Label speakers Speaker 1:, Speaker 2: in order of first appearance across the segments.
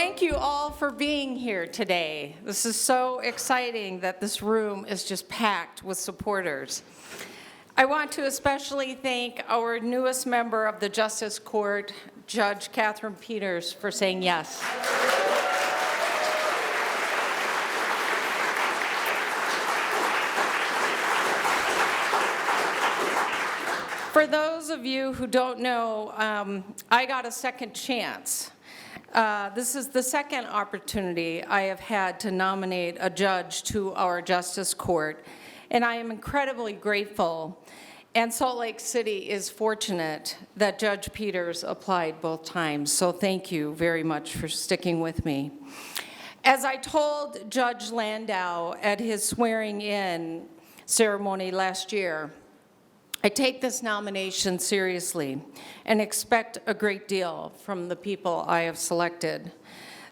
Speaker 1: Thank you all for being here today. This is so exciting that this room is just packed with supporters. I want to especially thank our newest member of the Justice Court, Judge Katherine Peters, for saying yes. For those of you who don't know, I got a second chance. This is the second opportunity I have had to nominate a judge to our Justice Court, and I am incredibly grateful. And Salt Lake City is fortunate that Judge Peters applied both times, so thank you very much for sticking with me. As I told Judge Landau at his swearing-in ceremony last year, I take this nomination seriously and expect a great deal from the people I have selected.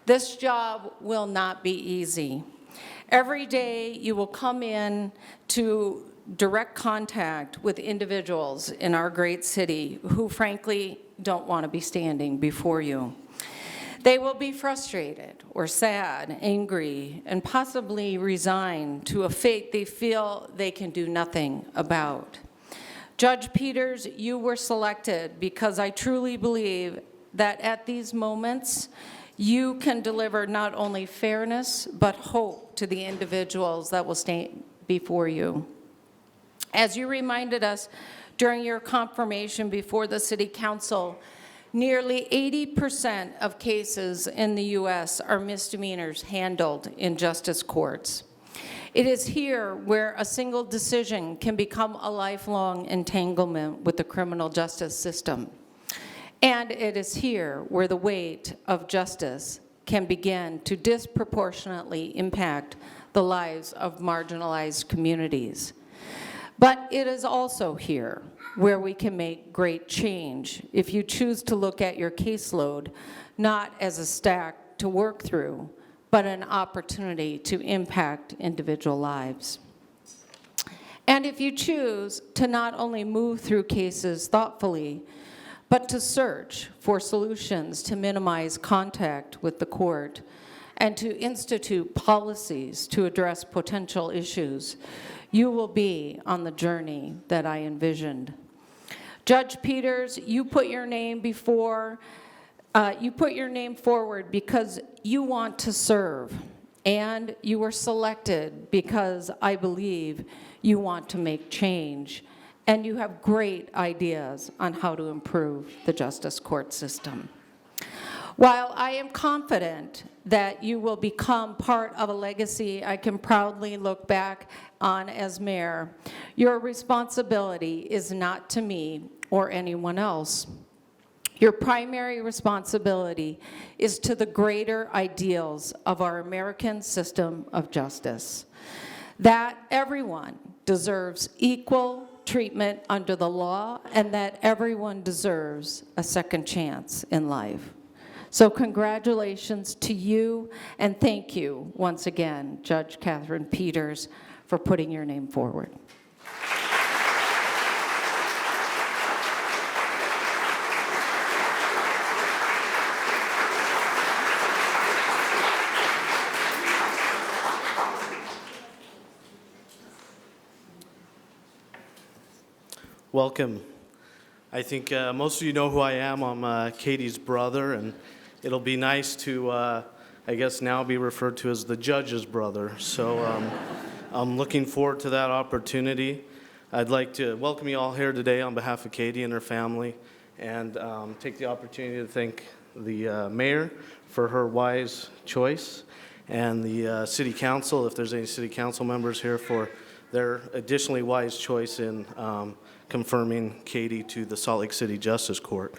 Speaker 1: This job will not be easy. Every day you will come in to direct contact with individuals in our great city who frankly don't want to be standing before you. They will be frustrated or sad, angry, and possibly resigned to a fate they feel they can do nothing about. Judge Peters, you were selected because I truly believe that at these moments, you can deliver not only fairness, but hope to the individuals that will stand before you. As you reminded us during your confirmation before the City Council, nearly 80% of cases in the U.S. are misdemeanors handled in justice courts. It is here where a single decision can become a lifelong entanglement with the criminal justice system. And it is here where the weight of justice can begin to disproportionately impact the lives of marginalized communities. But it is also here where we can make great change if you choose to look at your caseload not as a stack to work through, but an opportunity to impact individual lives. And if you choose to not only move through cases thoughtfully, but to search for solutions to minimize contact with the court and to institute policies to address potential issues, you will be on the journey that I envisioned. Judge Peters, you put your name forward because you want to serve, and you were selected because I believe you want to make change, and you have great ideas on how to improve the justice court system. While I am confident that you will become part of a legacy I can proudly look back on as mayor, your responsibility is not to me or anyone else. Your primary responsibility is to the greater ideals of our American system of justice, that everyone deserves equal treatment under the law and that everyone deserves a second chance in life. So congratulations to you, and thank you once again, Judge Katherine Peters, for putting your name forward.
Speaker 2: Welcome. I think most of you know who I am. I'm Katie's brother, and it'll be nice to, I guess, now be referred to as the judge's brother. So I'm looking forward to that opportunity. I'd like to welcome you all here today on behalf of Katie and her family, and take the opportunity to thank the mayor for her wise choice, and the city council, if there's any city council members here, for their additionally wise choice in confirming Katie to the Salt Lake City Justice Court.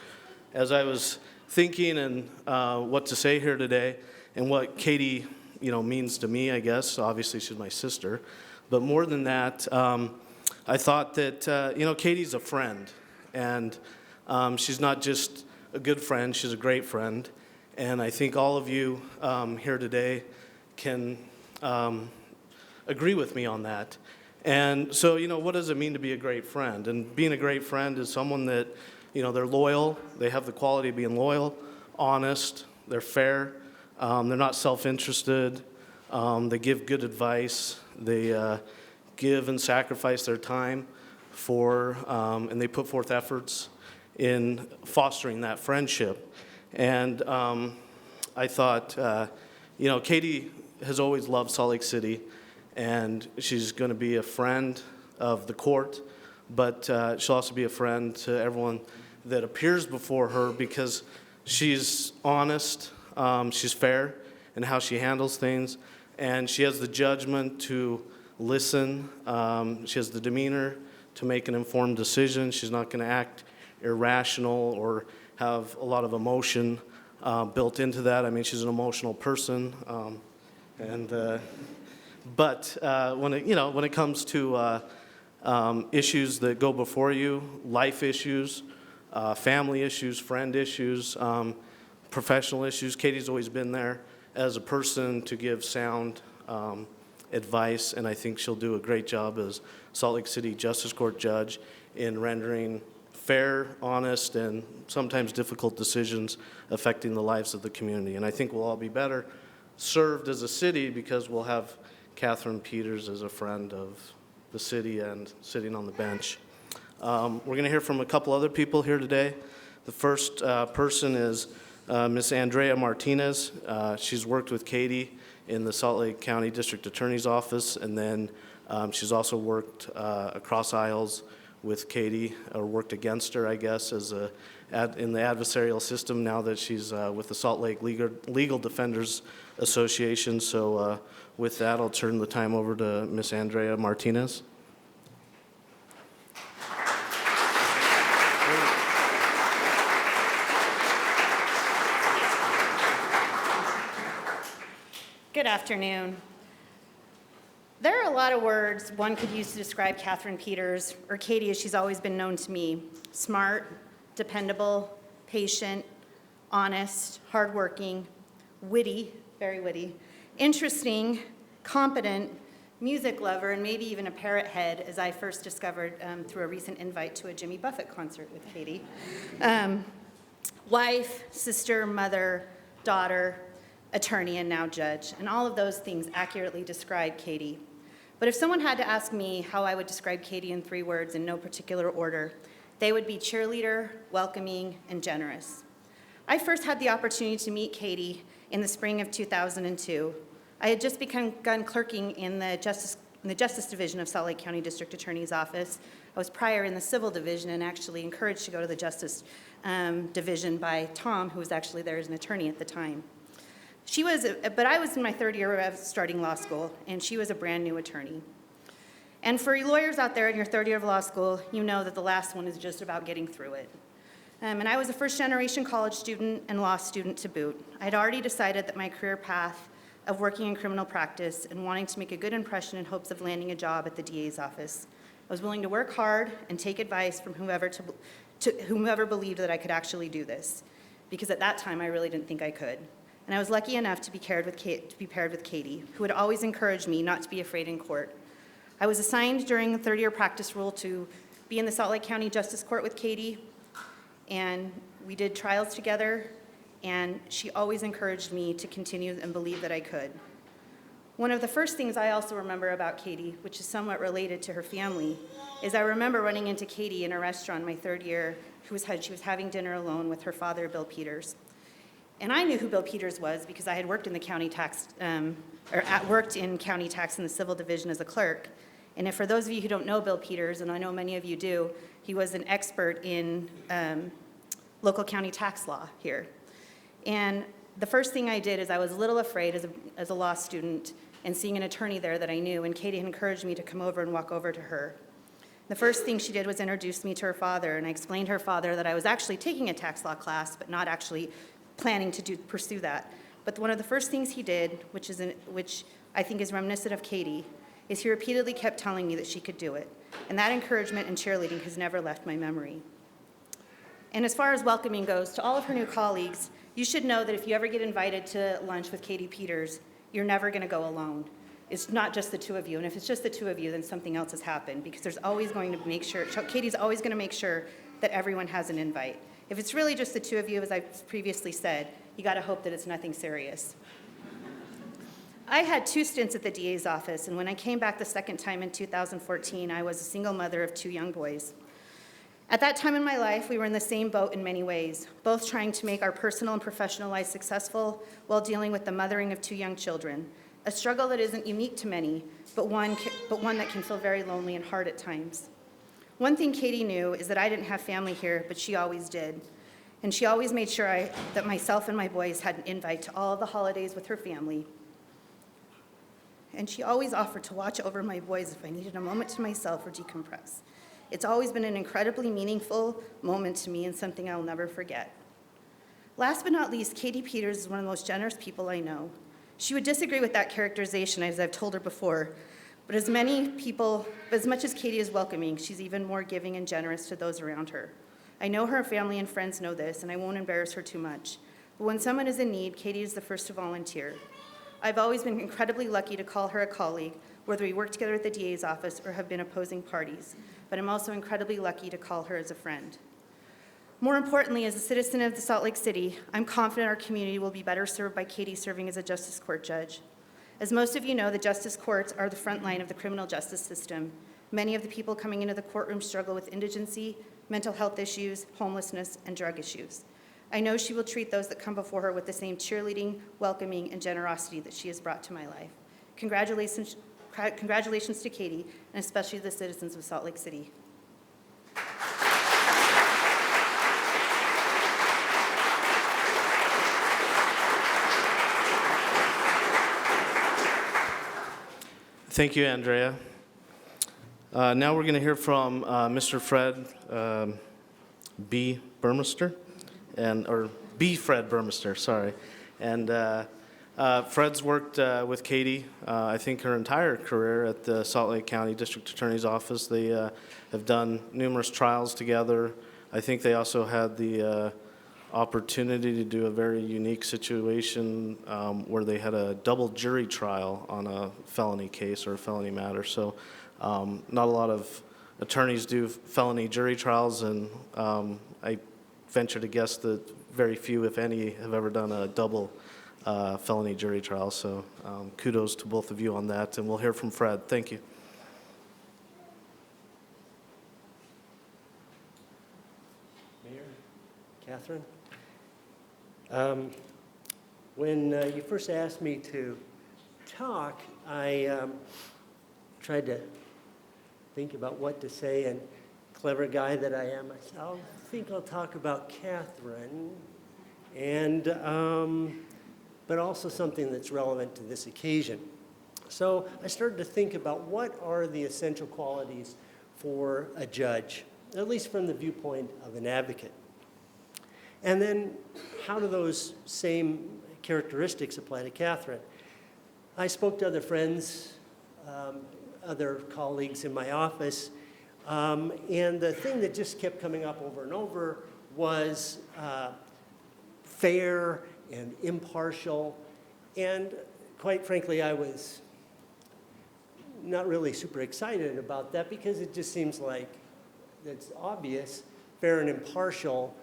Speaker 2: As I was thinking and what to say here today, and what Katie, means to me, I guess. Obviously, she's my sister, but more than that, I thought that Katie's a friend, and she's not just a good friend; she's a great friend. And I think all of you here today can agree with me on that. And so, what does it mean to be a great friend? And being a great friend is someone that, they're loyal, they have the quality of being loyal, honest, they're fair, They're not self-interested. They give good advice. They give and sacrifice their time and they put forth efforts in fostering that friendship. And I thought, Katie has always loved Salt Lake City, and she's going to be a friend of the court, but she'll also be a friend to everyone that appears before her because she's honest, she's fair in how she handles things, and she has the judgment to listen. She has the demeanor to make an informed decision. She's not going to act irrational or have a lot of emotion built into that. I mean, she's an emotional person, but when it comes to issues that go before you, life issues, family issues, friend issues, professional issues, Katie's always been there as a person to give sound advice, and I think she'll do a great job as Salt Lake City Justice Court judge in rendering fair, honest, and sometimes difficult decisions affecting the lives of the community. And I think we'll all be better served as a city because we'll have Katherine Peters as a friend of the city and sitting on the bench. We're going to hear from a couple other people here today. The first person is Miss Andrea Martinez. She's worked with Katie in the Salt Lake County District Attorney's Office, and then she's also worked across aisles with Katie, or worked against her, I guess, in the adversarial system now that she's with the Salt Lake Legal Defenders Association. So with that, I'll turn the time over to Miss Andrea Martinez.
Speaker 3: Good afternoon. There are a lot of words one could use to describe Katherine Peters, or Katie as she's always been known to me. Smart, dependable, patient, honest, hardworking, witty, very witty, interesting, competent, music lover, and maybe even a parrot head, as I first discovered through a recent invite to a Jimmy Buffett concert with Katie. Wife, sister, mother, daughter, attorney, and now judge. And all of those things accurately describe Katie. But if someone had to ask me how I would describe Katie in 3 words in no particular order, they would be cheerleader, welcoming, and generous. I first had the opportunity to meet Katie in the spring of 2002. I had just begun clerking in the Justice Division of Salt Lake County District Attorney's Office. I was prior in the Civil Division and actually encouraged to go to the Justice Division by Tom, who was actually there as an attorney at the time. But I was in my 3rd year of starting law school, and she was a brand new attorney. And for you lawyers out there in your 3rd year of law school, you know that the last one is just about getting through it. And I was a first-generation college student and law student to boot. I had already decided that my career path of working in criminal practice and wanting to make a good impression in hopes of landing a job at the DA's office. I was willing to work hard and take advice from whomever believed that I could actually do this, because at that time I really didn't think I could. And I was lucky enough to be paired with Katie, who had always encouraged me not to be afraid in court. I was assigned during the 3rd-year practice rule to be in the Salt Lake County Justice Court with Katie, and we did trials together, and she always encouraged me to continue and believe that I could. One of the first things I also remember about Katie, which is somewhat related to her family, is I remember running into Katie in a restaurant my 3rd year. She was having dinner alone with her father, Bill Peters. And I knew who Bill Peters was because I had worked in the county tax, worked in county tax in the Civil Division as a clerk. And if for those of you who don't know Bill Peters, and I know many of you do, he was an expert in local county tax law here. And the first thing I did is I was a little afraid as a law student and seeing an attorney there that I knew, and Katie had encouraged me to come over and walk over to her. The first thing she did was introduce me to her father, and I explained to her father that I was actually taking a tax law class, but not actually planning to pursue that. But one of the first things he did, which I think is reminiscent of Katie, is he repeatedly kept telling me that she could do it. And that encouragement and cheerleading has never left my memory. And as far as welcoming goes, to all of her new colleagues, you should know that if you ever get invited to lunch with Katie Peters, you're never going to go alone. It's not just the 2 of you. And if it's just the 2 of you, then something else has happened, because there's always going to make sure, Katie's always going to make sure that everyone has an invite. If it's really just the two of you, as I've previously said, you got to hope that it's nothing serious. I had 2 stints at the DA's office, and when I came back the second time in 2014, I was a single mother of 2 young boys. At that time in my life, we were in the same boat in many ways, both trying to make our personal and professional lives successful while dealing with the mothering of 2 young children, a struggle that isn't unique to many, but one that can feel very lonely and hard at times. One thing Katie knew is that I didn't have family here, but she always did. And she always made sure that myself and my boys had an invite to all of the holidays with her family. And she always offered to watch over my boys if I needed a moment to myself or decompress. It's always been an incredibly meaningful moment to me and something I'll never forget. Last but not least, Katie Peters is one of the most generous people I know. She would disagree with that characterization, as I've told her before, but as much as Katie is welcoming, she's even more giving and generous to those around her. I know her family and friends know this, and I won't embarrass her too much. But when someone is in need, Katie is the first to volunteer. I've always been incredibly lucky to call her a colleague, whether we work together at the DA's office or have been opposing parties. But I'm also incredibly lucky to call her as a friend. More importantly, as a citizen of the Salt Lake City, I'm confident our community will be better served by Katie serving as a justice court judge. As most of you know, the justice courts are the front line of the criminal justice system. Many of the people coming into the courtroom struggle with indigency, mental health issues, homelessness, and drug issues. I know she will treat those that come before her with the same cheerleading, welcoming, and generosity that she has brought to my life. Congratulations to Katie, and especially the citizens of Salt Lake City.
Speaker 2: Thank you, Andrea. Now we're going to hear from Mr. Fred B. Burmester, or B. Fred Burmester, sorry. And Fred's worked with Katie, I think her entire career at the Salt Lake County District Attorney's Office. They have done numerous trials together. I think they also had the opportunity to do a very unique situation where they had a double jury trial on a felony case or a felony matter. So not a lot of attorneys do felony jury trials, and I venture to guess that very few, if any, have ever done a double felony jury trial. So kudos to both of you on that, and we'll hear from Fred. Thank you.
Speaker 4: Mayor, Catherine. When you first asked me to talk, I tried to think about what to say, and clever guy that I am, I said, I think I'll talk about Catherine, and but also something that's relevant to this occasion. So I started to think about what are the essential qualities for a judge, at least from the viewpoint of an advocate. And then how do those same characteristics apply to Catherine? I spoke to other friends, other colleagues in my office, and the thing that just kept coming up over and over was fair and impartial. And quite frankly, I was not really super excited about that because it just seems like it's obvious, fair and impartial,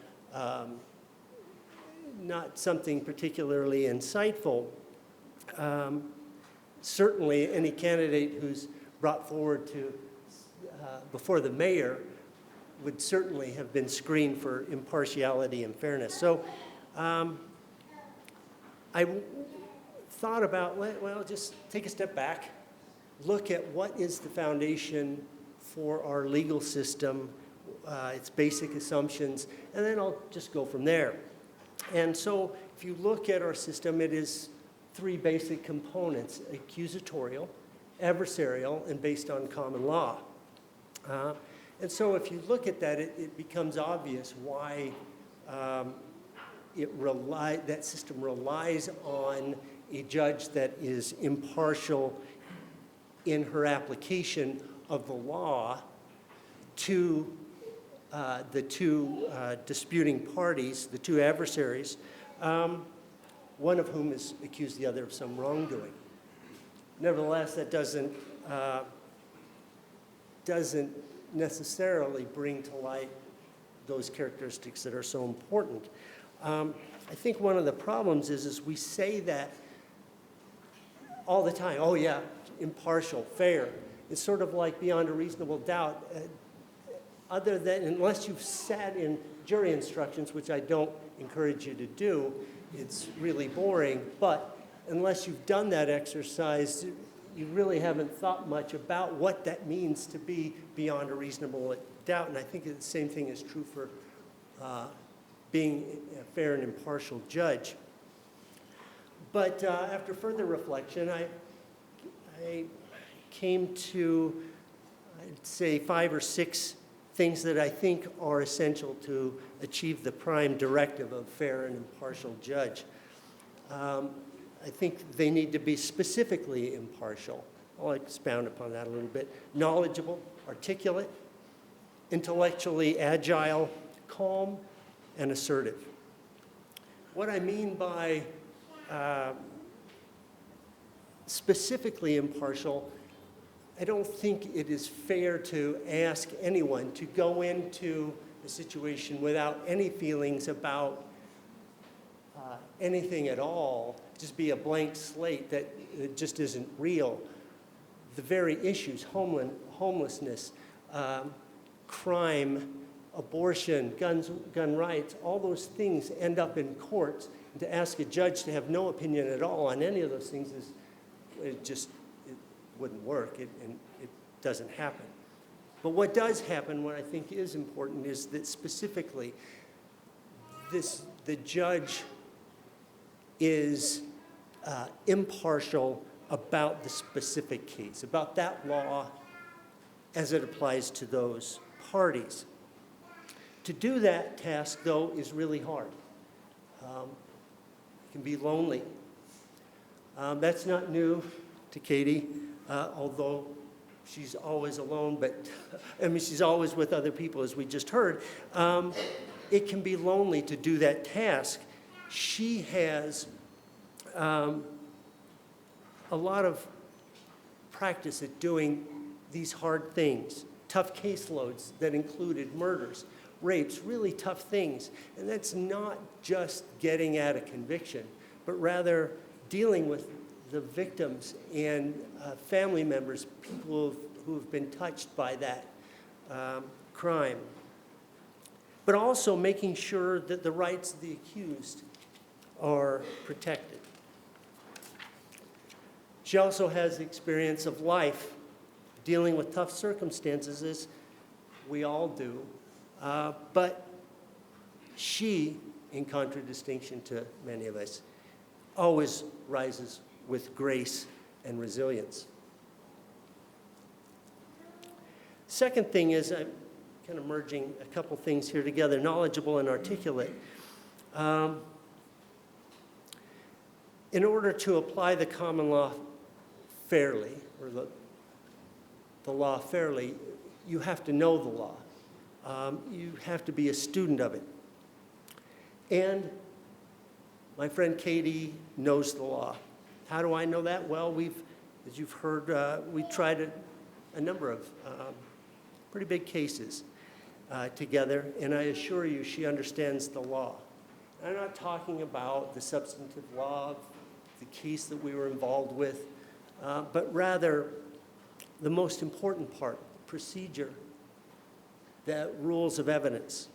Speaker 4: not something particularly insightful. Certainly, any candidate who's brought forward to before the mayor would certainly have been screened for impartiality and fairness. So I thought about, well, just take a step back, look at what is the foundation for our legal system, its basic assumptions, and then I'll just go from there. And so if you look at our system, it is 3 basic components: accusatorial, adversarial, and based on common law. And so if you look at that, it becomes obvious why that system relies on a judge that is impartial in her application of the law to the 2 disputing parties, the 2 adversaries, one of whom has accused the other of some wrongdoing. Nevertheless, that doesn't necessarily bring to light those characteristics that are so important. I think one of the problems is we say that all the time. Oh yeah, impartial, fair. It's sort of like beyond a reasonable doubt. Other than, unless you've sat in jury instructions, which I don't encourage you to do, it's really boring. But unless you've done that exercise, you really haven't thought much about what that means to be beyond a reasonable doubt. And I think the same thing is true for being a fair and impartial judge. But after further reflection, I came to, I'd say, 5 or 6 things that I think are essential to achieve the prime directive of fair and impartial judge. I think they need to be specifically impartial. I'll expound upon that a little bit. Knowledgeable, articulate, intellectually agile, calm, and assertive. What I mean by specifically impartial, I don't think it is fair to ask anyone to go into a situation without any feelings about anything at all, just be a blank slate that it just isn't real. The very issues, homelessness, crime, abortion, gun rights, all those things end up in courts. And to ask a judge to have no opinion at all on any of those things it wouldn't work, and it doesn't happen. But what does happen, what I think is important, is that specifically the judge is impartial about the specific case, about that law as it applies to those parties. To do that task, though, is really hard. It can be lonely. That's not new to Katie, although she's always alone, but I mean, she's always with other people, as we just heard. It can be lonely to do that task. She has a lot of practice at doing these hard things, tough caseloads that included murders, rapes, really tough things. And that's not just getting at a conviction, but rather dealing with the victims and family members, people who have been touched by that crime. But also making sure that the rights of the accused are protected. She also has the experience of life, dealing with tough circumstances, as we all do. But she, in contradistinction to many of us, always rises with grace and resilience. Second thing is, I'm kind of merging a couple things here together, knowledgeable and articulate. In order to apply the common law fairly, or the law fairly, you have to know the law. You have to be a student of it. And my friend Katie knows the law. How do I know that? Well, as you've heard, we tried a number of pretty big cases together, and I assure you she understands the law. I'm not talking about the substantive law of the case that we were involved with, but rather the most important part, procedure, the rules of evidence.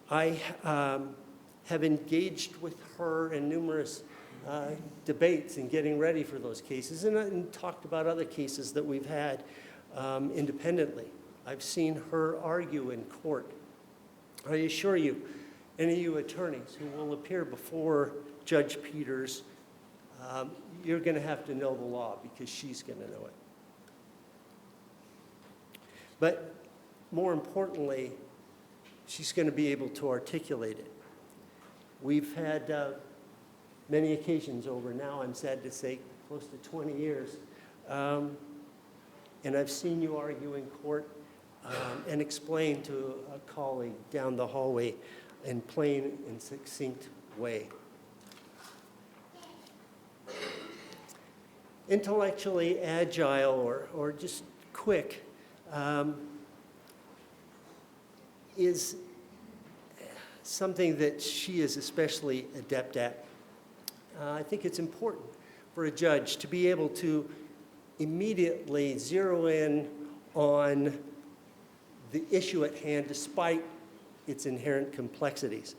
Speaker 4: I have engaged with her in numerous debates in getting ready for those cases, and talked about other cases that we've had independently. I've seen her argue in court. I assure you, any of you attorneys who will appear before Judge Peters, you're going to have to know the law because she's going to know it. But more importantly, she's going to be able to articulate it. We've had many occasions over now, I'm sad to say, close to 20 years, and I've seen you argue in court and explain to a colleague down the hallway in plain and succinct way. Intellectually agile or just quick. is something that she is especially adept at. I think it's important for a judge to be able to immediately zero in on the issue at hand despite its inherent complexities.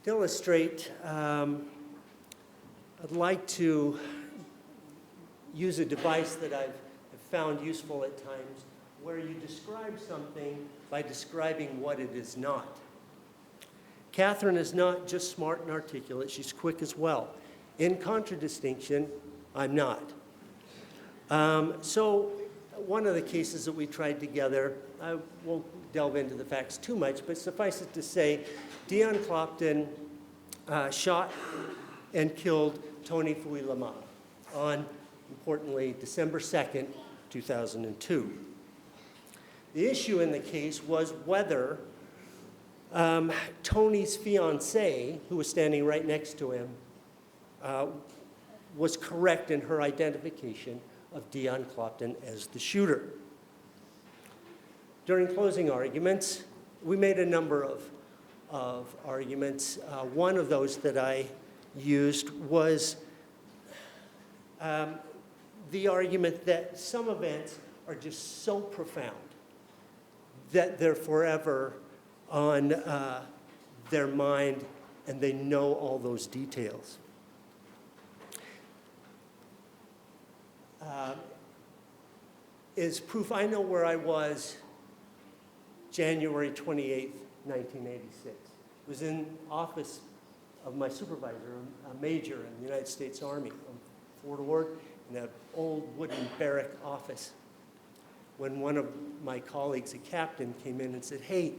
Speaker 4: To illustrate, I'd like to use a device that I've found useful at times where you describe something by describing what it is not. Katherine is not just smart and articulate, she's quick as well. In contradistinction, I'm not. So one of the cases that we tried together, I won't delve into the facts too much, but suffice it to say, Dion Clopton shot and killed Tony Fuilama on, importantly, December 2nd, 2002. The issue in the case was whether Tony's fiancée, who was standing right next to him, was correct in her identification of Dion Clopton as the shooter. During closing arguments, we made a number of arguments. One of those that I used was the argument that some events are just so profound that they're forever on their mind and they know all those details. Is proof I know where I was January 28th, 1986. It was in office of my supervisor, a major in the United States Army on Fort Ord, in that old wooden barrack office. When one of my colleagues, a captain, came in and said, "Hey,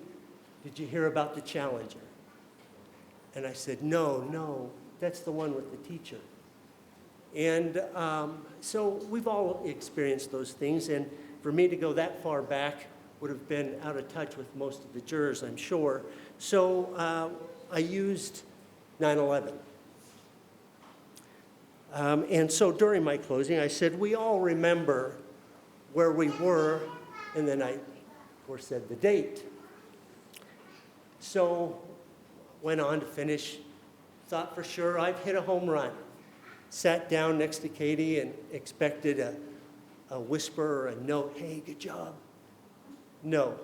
Speaker 4: did you hear about the Challenger?" And I said, no, that's the one with the teacher. And so we've all experienced those things, and for me to go that far back would have been out of touch with most of the jurors, I'm sure. So I used 9/11. And so during my closing, I said, we all remember where we were, and then I, of course, said the date. So went on to finish, thought for sure I've hit a home run. Sat down next to Katie and expected a whisper or a note, "Hey, good job." No,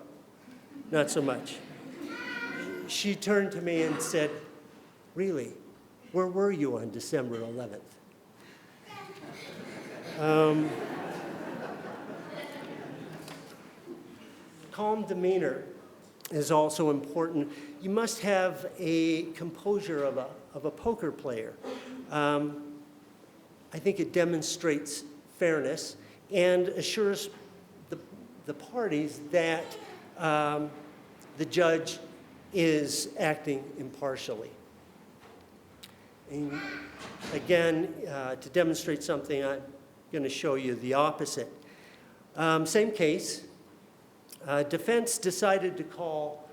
Speaker 4: not so much. She turned to me and said, "Really, where were you on December 11th?" Calm demeanor is also important. You must have a composure of a poker player. I think it demonstrates fairness and assures the parties that the judge is acting impartially. And again, to demonstrate something, I'm going to show you the opposite. Same case. Defense decided to call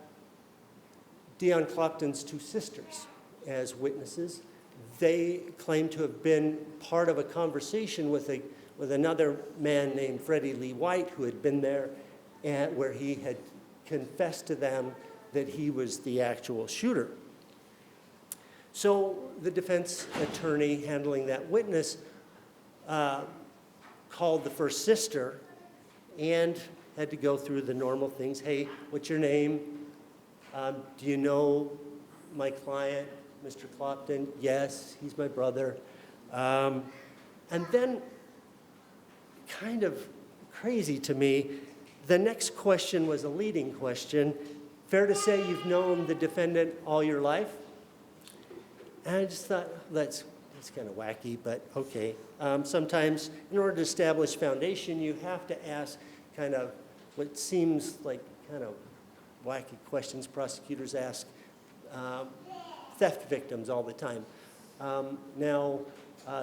Speaker 4: Dion Clopton's two sisters as witnesses. They claimed to have been part of a conversation with another man named Freddie Lee White, who had been there, where he had confessed to them that he was the actual shooter. So the defense attorney handling that witness called the first sister and had to go through the normal things. "Hey, what's your name? Do you know my client, Mr. Clopton?" "Yes, he's my brother." And then, kind of crazy to me, the next question was a leading question. "Fair to say you've known the defendant all your life?" And I just thought, that's kind of wacky, but okay. Sometimes, in order to establish foundation, you have to ask kind of what seems like kind of wacky questions prosecutors ask theft victims all the time. Now,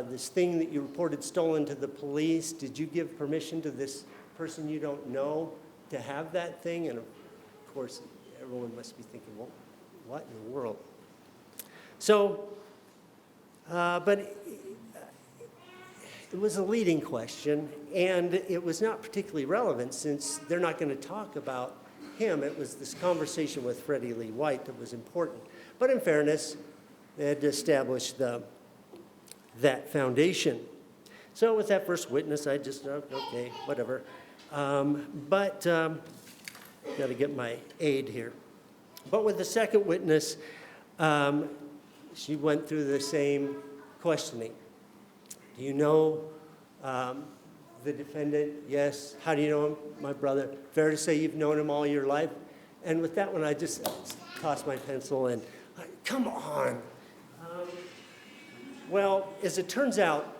Speaker 4: this thing that you reported stolen to the police, did you give permission to this person you don't know to have that thing? And of course, everyone must be thinking, well, what in the world? So, but it was a leading question, and it was not particularly relevant since they're not going to talk about him. It was this conversation with Freddie Lee White that was important. But in fairness, they had to establish that foundation. So with that first witness, I just, okay, whatever. Got to get my aid here. But with the second witness, she went through the same questioning. Do you know the defendant? Yes. How do you know him? My brother. Fair to say you've known him all your life? And with that one, I just tossed my pencil and, come on. Well, as it turns out,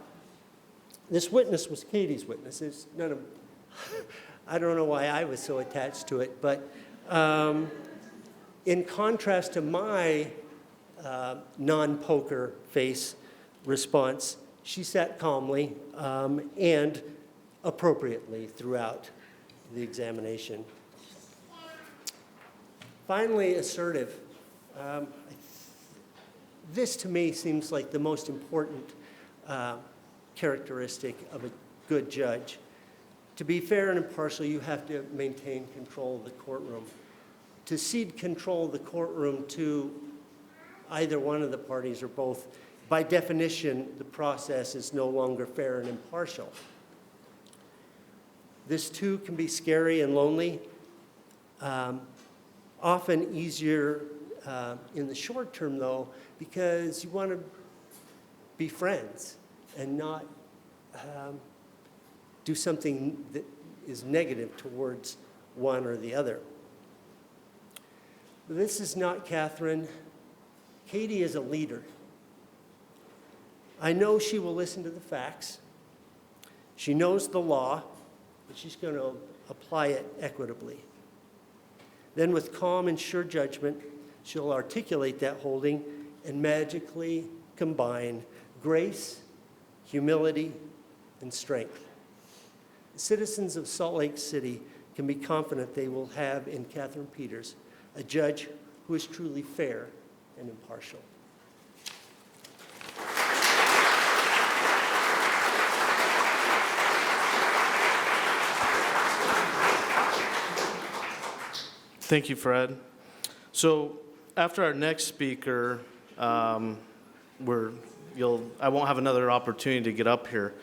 Speaker 4: this witness was Katie's witness. It's none of, I don't know why I was so attached to it, but in contrast to my non-poker face response, she sat calmly and appropriately throughout the examination. Finally, assertive. This to me seems like the most important characteristic of a good judge. To be fair and impartial, you have to maintain control of the courtroom. To cede control of the courtroom to either one of the parties or both, by definition, the process is no longer fair and impartial. This too can be scary and lonely, often easier in the short term though, because you want to be friends and not do something that is negative towards one or the other. But this is not Katherine. Katie is a leader. I know she will listen to the facts. She knows the law, but she's going to apply it equitably. Then with calm and sure judgment, she'll articulate that holding and magically combine grace, humility, and strength. The citizens of Salt Lake City can be confident they will have in Katherine Peters a judge who is truly fair and impartial.
Speaker 2: Thank you, Fred. So after our next speaker, I won't have another opportunity to get up here.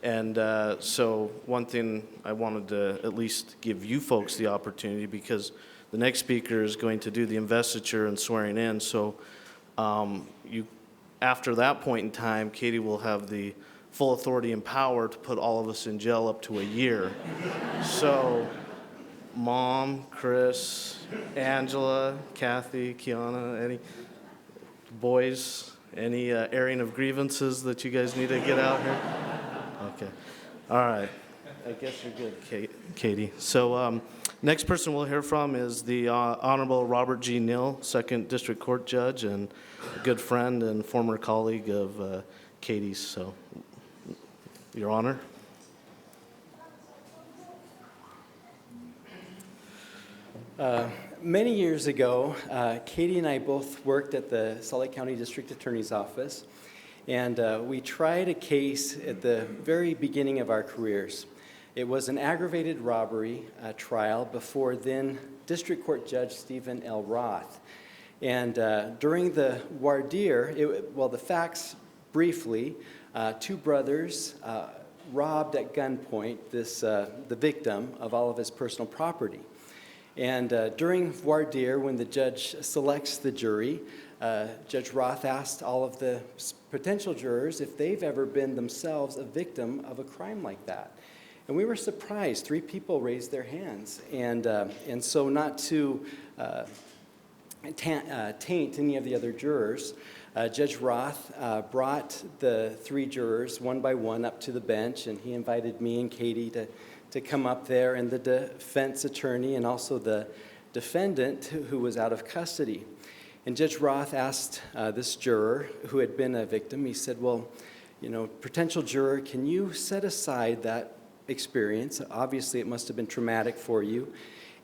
Speaker 2: And so one thing I wanted to at least give you folks the opportunity, because the next speaker is going to do the investiture and swearing in. So after that point in time, Katie will have the full authority and power to put all of us in jail up to a year. So Mom, Chris, Angela, Kathy, Kiana, any boys, any airing of grievances that you guys need to get out here? Okay. All right. I guess you're good, Katie. So next person we'll hear from is the Honorable Robert G. Nill, 2nd District Court Judge and a good friend and former colleague of Katie's. So, Your Honor.
Speaker 5: Many years ago, Katie and I both worked at the Salt Lake County District Attorney's Office, and we tried a case at the very beginning of our careers. It was an aggravated robbery trial before then District Court Judge Stephen L. Roth. And during the voir dire, the facts briefly, two brothers robbed at gunpoint the victim of all of his personal property. And during voir dire, when the judge selects the jury, Judge Roth asked all of the potential jurors if they've ever been themselves a victim of a crime like that. And we were surprised. 3 people raised their hands. And so not to taint any of the other jurors, Judge Roth brought the 3 jurors one by one up to the bench, and he invited me and Katie to come up there, and the defense attorney and also the defendant who was out of custody. And Judge Roth asked this juror who had been a victim, he said, well, potential juror, can you set aside that experience? Obviously, it must have been traumatic for you.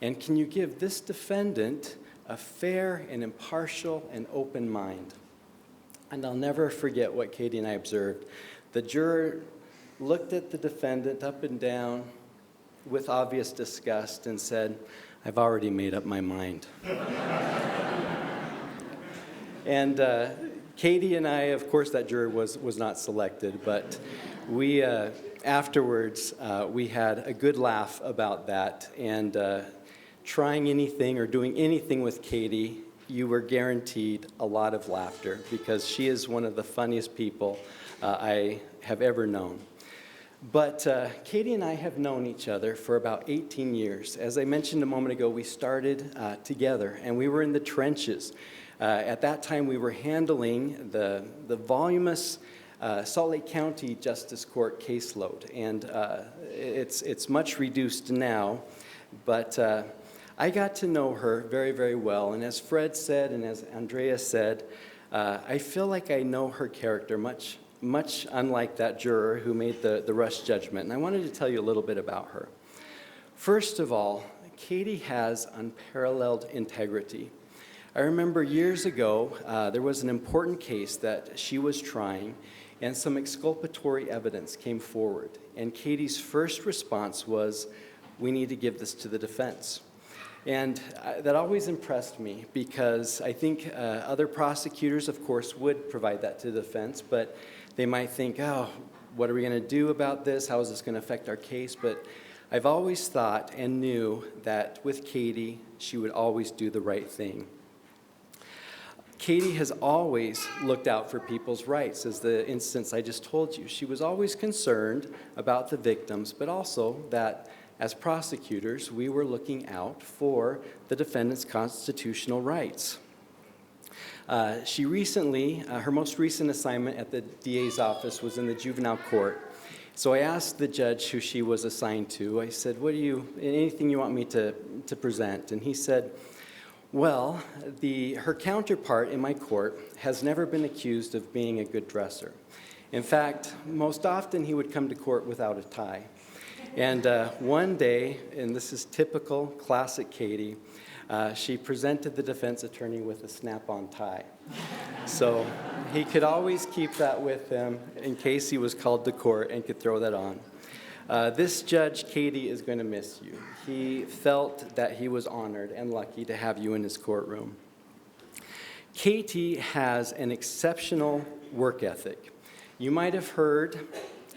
Speaker 5: And can you give this defendant a fair and impartial and open mind? And I'll never forget what Katie and I observed. The juror looked at the defendant up and down with obvious disgust and said, I've already made up my mind. And Katie and I, of course, that juror was not selected, but we, afterwards, we had a good laugh about that. And trying anything or doing anything with Katie, you were guaranteed a lot of laughter because she is one of the funniest people I have ever known. But Katie and I have known each other for about 18 years. As I mentioned a moment ago, we started together, and we were in the trenches. At that time, we were handling the voluminous Salt Lake County Justice Court caseload, and it's much reduced now, but I got to know her very, very well, and as Fred said and as Andrea said, I feel like I know her character much unlike that juror who made the rush judgment, and I wanted to tell you a little bit about her. First of all, Katie has unparalleled integrity. I remember years ago, there was an important case that she was trying, and some exculpatory evidence came forward. And Katie's first response was, "We need to give this to the defense." And that always impressed me because I think other prosecutors, of course, would provide that to the defense, but they might think, oh, what are we going to do about this? How is this going to affect our case? But I've always thought and knew that with Katie, she would always do the right thing. Katie has always looked out for people's rights, as the instance I just told you. She was always concerned about the victims, but also that as prosecutors, we were looking out for the defendant's constitutional rights. She recently, her most recent assignment at the DA's office was in the juvenile court. So I asked the judge who she was assigned to, I said, anything you want me to present? And he said, well, her counterpart in my court has never been accused of being a good dresser. In fact, most often he would come to court without a tie. And one day, and this is typical, classic Katie, she presented the defense attorney with a snap-on tie. So he could always keep that with him in case he was called to court and could throw that on. This judge, Katie, is going to miss you. He felt that he was honored and lucky to have you in his courtroom. Katie has an exceptional work ethic. You might have heard,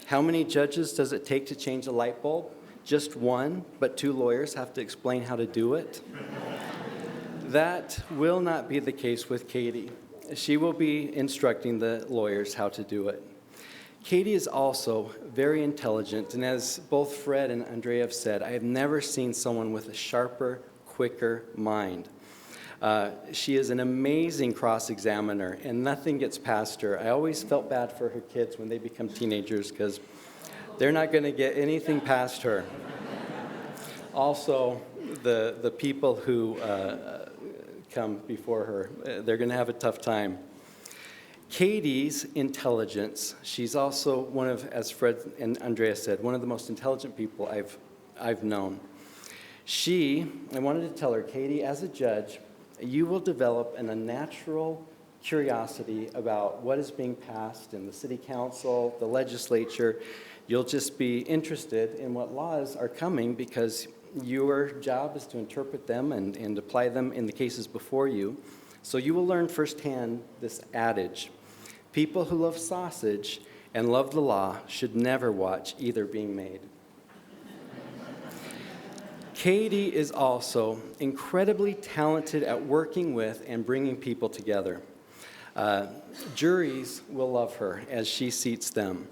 Speaker 5: how many judges does it take to change a light bulb? Just one, but 2 lawyers have to explain how to do it. That will not be the case with Katie. She will be instructing the lawyers how to do it. Katie is also very intelligent, and as both Fred and Andrea have said, I have never seen someone with a sharper, quicker mind. She is an amazing cross-examiner, and nothing gets past her. I always felt bad for her kids when they become teenagers because they're not going to get anything past her. Also, the people who come before her, they're going to have a tough time. Katie's intelligence, she's also one of, as Fred and Andrea said, one of the most intelligent people I've known. I wanted to tell her, Katie, as a judge, you will develop an unnatural curiosity about what is being passed in the city council, the legislature. You'll just be interested in what laws are coming because your job is to interpret them and apply them in the cases before you. So you will learn firsthand this adage. People who love sausage and love the law should never watch either being made. Katie is also incredibly talented at working with and bringing people together. Juries will love her as she seats them.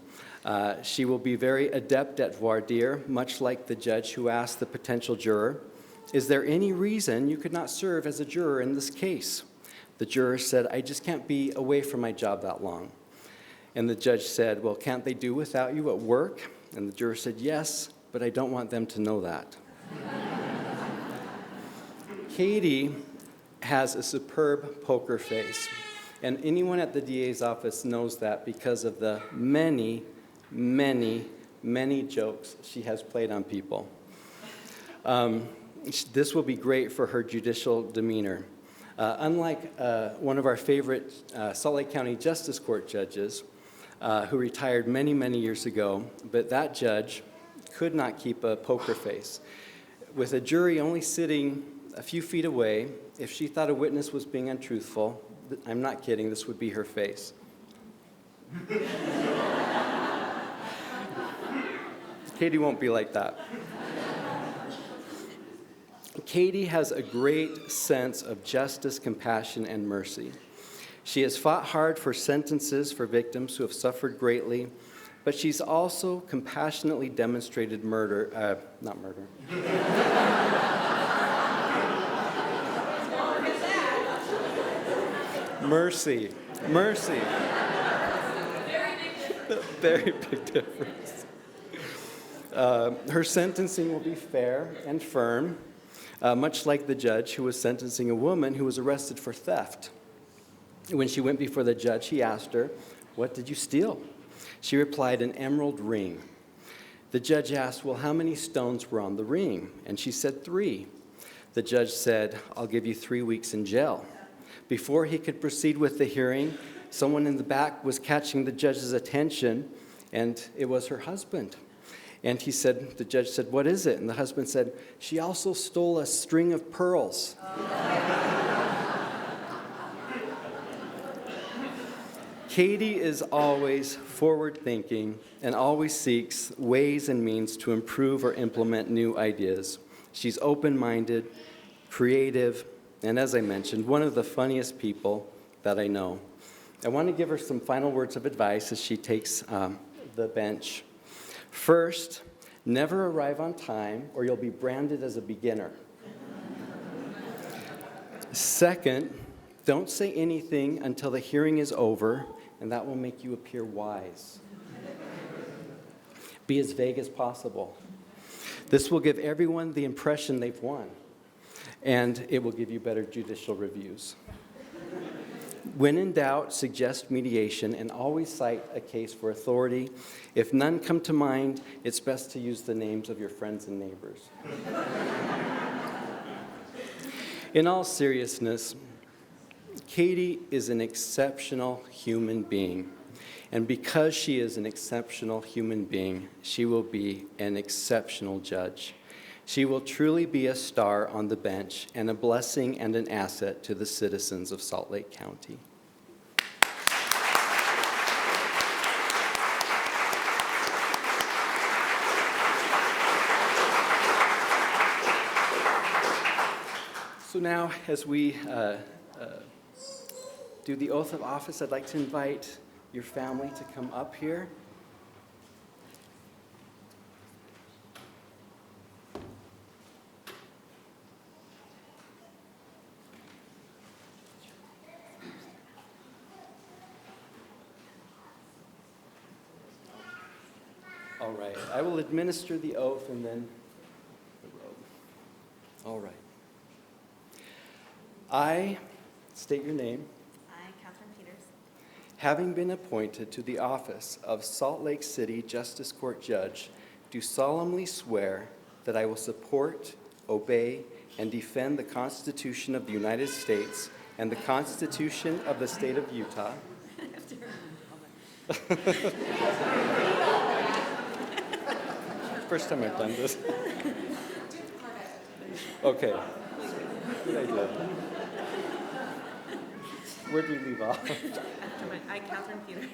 Speaker 5: She will be very adept at voir dire, much like the judge who asked the potential juror, "Is there any reason you could not serve as a juror in this case?" The juror said, "I just can't be away from my job that long." And the judge said, "Well, can't they do without you at work?" And the juror said, "Yes, but I don't want them to know that." Katie has a superb poker face, and anyone at the DA's office knows that because of the many, many, many jokes she has played on people. This will be great for her judicial demeanor. Unlike one of our favorite Salt Lake County Justice Court judges who retired many, many years ago, but that judge could not keep a poker face. with a jury only sitting a few feet away, if she thought a witness was being untruthful, I'm not kidding, this would be her face. Katie won't be like that. Katie has a great sense of justice, compassion, and mercy. She has fought hard for sentences for victims who have suffered greatly, but she's also compassionately demonstrated not murder. Mercy. Very big difference. Her sentencing will be fair and firm, much like the judge who was sentencing a woman who was arrested for theft. When she went before the judge, he asked her, "What did you steal?" She replied, "An emerald ring." The judge asked, "Well, how many stones were on the ring?" And she said, 3. The judge said, "I'll give you 3 weeks in jail." Before he could proceed with the hearing, someone in the back was catching the judge's attention, and it was her husband. And the judge said, "What is it?" And the husband said, "She also stole a string of pearls." Katie is always forward-thinking and always seeks ways and means to improve or implement new ideas. She's open-minded, creative, and as I mentioned, one of the funniest people that I know. I want to give her some final words of advice as she takes the bench. First, never arrive on time or you'll be branded as a beginner. Second, don't say anything until the hearing is over, and that will make you appear wise. Be as vague as possible. This will give everyone the impression they've won, and it will give you better judicial reviews. When in doubt, suggest mediation and always cite a case for authority. If none come to mind, it's best to use the names of your friends and neighbors. In all seriousness, Katie is an exceptional human being. And because she is an exceptional human being, she will be an exceptional judge. She will truly be a star on the bench and a blessing and an asset to the citizens of Salt Lake County. So now, as we do the oath of office, I'd like to invite your family to come up here. All right, I will administer the oath and then the robe. All right. I state your name.
Speaker 3: I, Katherine Peters,
Speaker 5: Having been appointed to the office of Salt Lake City Justice Court Judge, do solemnly swear that I will support, obey, and defend the Constitution of the United States and the Constitution of the State of Utah. First time I've done this. Okay. Good idea. Where do we leave off?
Speaker 6: I, Katherine Peters,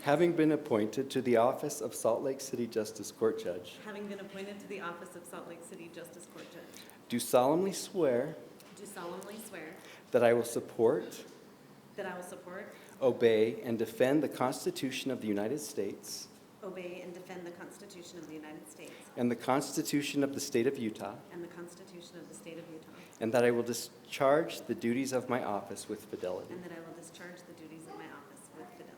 Speaker 5: Having been appointed to the office of Salt Lake City Justice Court Judge,
Speaker 6: having been appointed to the office of Salt Lake City Justice Court Judge,
Speaker 5: do solemnly swear
Speaker 6: do solemnly swear
Speaker 5: that I will support,
Speaker 6: that I will support,
Speaker 5: obey, and defend the Constitution of the United States
Speaker 6: obey, and defend the Constitution of the United States
Speaker 5: and the Constitution of the State of Utah,
Speaker 6: and the Constitution of the State of Utah,
Speaker 5: and that I will discharge the duties of my office with fidelity.
Speaker 6: and that I will discharge the duties of my office with fidelity.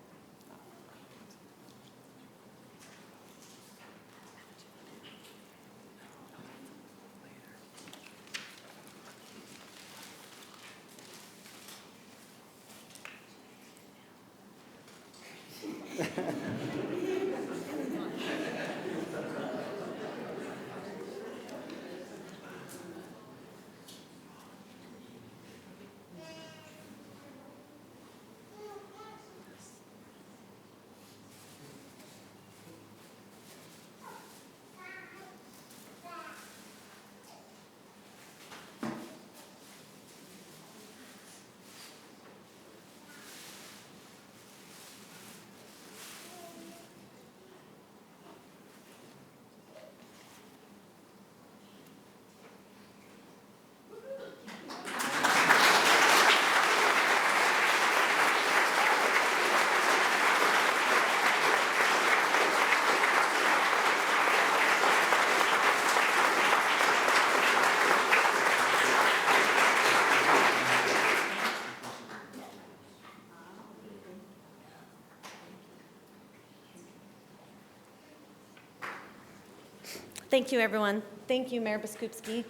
Speaker 3: Thank you, everyone. Thank you, Mayor Biskupski,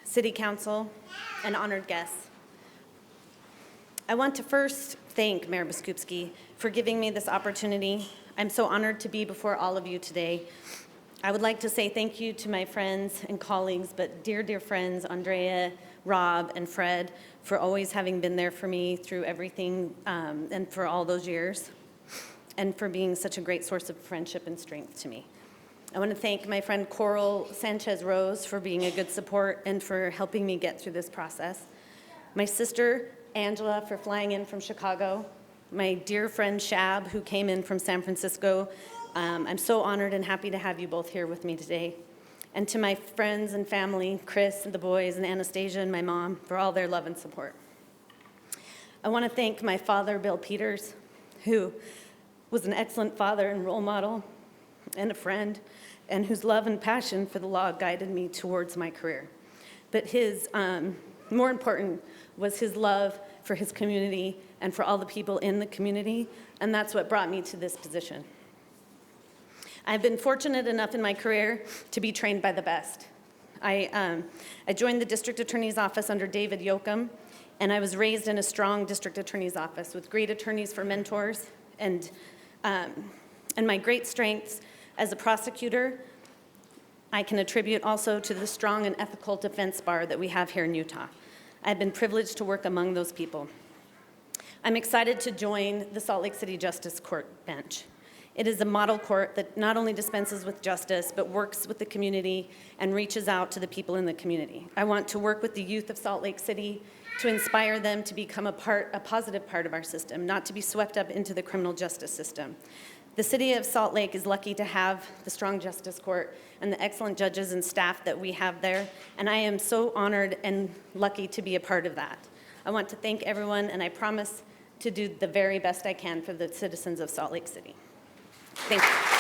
Speaker 3: City Council, and honored guests. I want to first thank Mayor Biskupski for giving me this opportunity. I'm so honored to be before all of you today. I would like to say thank you to my friends and colleagues, but dear, dear friends, Andrea, Rob, and Fred, for always having been there for me through everything and for all those years, and for being such a great source of friendship and strength to me. I want to thank my friend Coral Sanchez-Rose for being a good support and for helping me get through this process. My sister, Angela, for flying in from Chicago. My dear friend Shab, who came in from San Francisco. I'm so honored and happy to have you both here with me today. And to my friends and family, Chris and the boys and Anastasia and my mom, for all their love and support. I want to thank my father, Bill Peters, who was an excellent father and role model and a friend, and whose love and passion for the law guided me towards my career. But his, more important, was his love for his community and for all the people in the community, and that's what brought me to this position. I've been fortunate enough in my career to be trained by the best. I joined the district attorney's office under David Yoakum, and I was raised in a strong district attorney's office with great attorneys for mentors, and my great strengths as a prosecutor, I can attribute also to the strong and ethical defense bar that we have here in Utah. I've been privileged to work among those people. I'm excited to join the Salt Lake City Justice Court bench. It is a model court that not only dispenses with justice, but works with the community and reaches out to the people in the community. I want to work with the youth of Salt Lake City to inspire them to become a positive part of our system, not to be swept up into the criminal justice system. The city of Salt Lake is lucky to have the strong justice court and the excellent judges and staff that we have there, and I am so honored and lucky to be a part of that. I want to thank everyone, and I promise to do the very best I can for the citizens of Salt Lake City. Thank you.